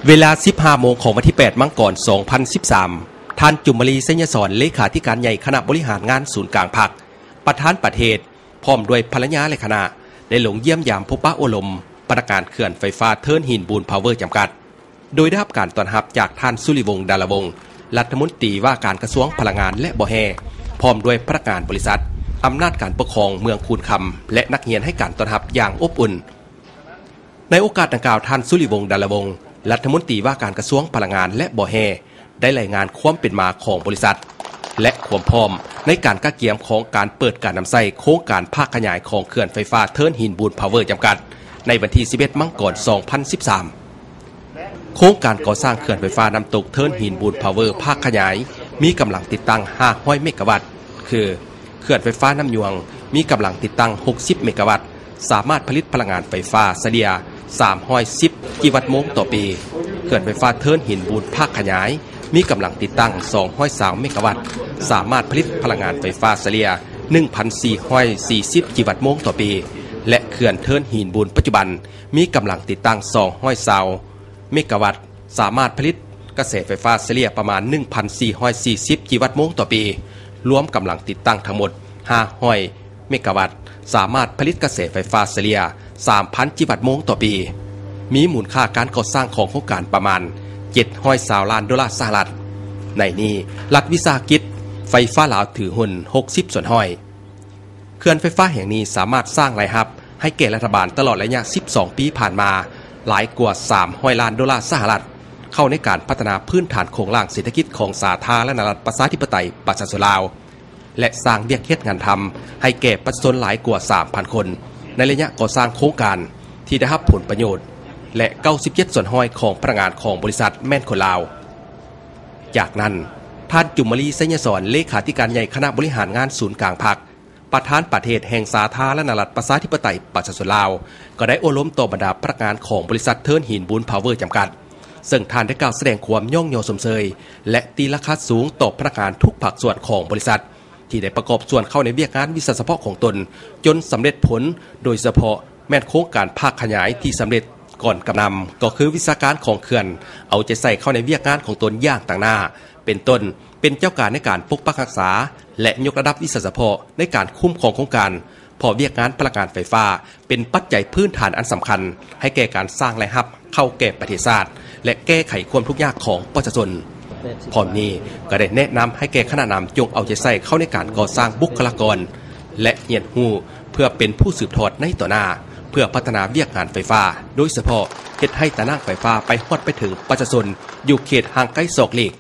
เวลา 15 โมงของวันที่ 8 มังกร 2013 ท่านจุมลีเสญสอนเลขาธิการใหญ่คณะบริหารงานศูนย์กลางพรรคประธานประเทศพร้อมด้วยภรรยาและคณะได้ลงเยี่ยมยามพบปะอบรมพนักงานเขื่อนไฟฟ้าเทิร์นหินบูนพาวเวอร์จำกัดโดยได้รับการต้อนรับจากท่านสุริวงศ์ดารวงศ์รัฐมนตรีว่าการกระทรวงพลังงานและบ่อแฮพร้อมด้วยพนักงานบริษัทอำนาจการปกครองเมืองคูนคำและนักเรียนให้การต้อนรับอย่างอบอุ่นในโอกาสดังกล่าวท่านสุริวงศ์ดารวงศ์รัฐมนตรีว่าการกระทรวงพลังงานและบ่อแฮได้รายงานความเป็นมาของบริษัทและความพร้อมในการกระเกียมของการเปิดการนำใช้โครงการภาคขยายของเขื่อนไฟฟ้าเทิร์นหินบูนพาวเวอร์จำกัดในวันที่ 11 มังกร 2013 โครงการก่อสร้างเขื่อนไฟฟ้าน้ำตกเทิร์นหินบูนพาวเวอร์ภาคขยายมีกำลังติดตั้ง500 เมกะวัตต์คือเขื่อนไฟฟ้าน้ำยวงมีกำลังติดตั้ง60 เมกะวัตต์สามารถผลิตพลังงานไฟฟ้าเฉลี่ย310 กิโลวัตต์โมงต่อปีเขื่อนไฟฟ้าเทิร์นหินบูนภาคขยายมีกำลังติดตั้ง203 เมกะวัตต์สามารถผลิตพลังงานไฟฟ้าเฉลี่ย 1,440 กิโลวัตต์โมงต่อปีและเขื่อนเทิร์นหินบูนปัจจุบันมีกำลังติดตั้ง220 เมกะวัตต์สามารถผลิตกระแสไฟฟ้าเฉลี่ยประมาณ 1,440 กิโลวัตต์โมงต่อปีรวมกำลังติดตั้งทั้งหมด500 เมกะวัตต์สามารถผลิตกระแสไฟฟ้าเฉลี่ย 3,000 กิโลวัตต์โมงต่อปีมีมูลค่าการก่อสร้างของโครงการประมาณ$720 ล้านในนี้รัฐวิสาหกิจไฟฟ้าลาวถือหุ้น 60 ส่วนห้อยเขื่อนไฟฟ้าแห่งนี้สามารถสร้างรายรับให้แก่รัฐบาลตลอดระยะ 12 ปีผ่านมาหลายกว่า$300 ล้านเข้าในการพัฒนาพื้นฐานโครงสร้างเศรษฐกิจของสาธารณรัฐประชาธิปไตยประชาชนลาวและสร้างเวียกเฮ็ดงานทำให้แก่ประชาชนหลายกว่า 3,000 คนในระยะก่อสร้างโครงการที่ได้รับผลประโยชน์และ97 ส่วนห้อยของพนักงานของบริษัทแม่นคนลาวจากนั้นท่านจุมลีเสญสอนเลขาธิการใหญ่คณะบริหารงานศูนย์กลางพรรคประธานประเทศแห่งสาธารณรัฐประชาธิปไตยประชาชนลาวก็ได้อบรมต่อบรรดาพนักงานของบริษัทเทิร์นหินบูนพาวเวอร์จำกัดซึ่งท่านได้กล่าวแสดงความย่องโยสมเชยและตีราคาสูงต่อพนักงานทุกภาคส่วนของบริษัทที่ได้ประกอบส่วนเข้าในเวียกงานวิชาเฉพาะของตนจนสำเร็จผลโดยเฉพาะแม่นโครงการภาคขยายที่สำเร็จก่อนกำนำก็คือวิชาการของเขื่อนเอาใจใส่เข้าในเวียกงานของตนอย่างต่างหน้าเป็นต้นเป็นเจ้าการในการปกปักรักษาและยกระดับวิชาเฉพาะในการคุ้มครองโครงการพอเวียกงานพลังงานไฟฟ้าเป็นปัจจัยพื้นฐานอันสำคัญให้แก่การสร้างรายรับเข้าแก่ประเทศชาติและแก้ไขความทุกข์ยากของประชาชนพร้อมนี้ก็ได้แนะนำให้แก่คณะนำจงเอาใจใส่เข้าในการก่อสร้างบุคลากรและเรียนรู้เพื่อเป็นผู้สืบทอดในต่อหน้าเพื่อพัฒนาเวียกงานไฟฟ้าโดยเฉพาะเฮ็ดให้ตะนางไฟฟ้าไปฮอดไปถึงประชาชนอยู่เขตห่างไกลศอกหลีก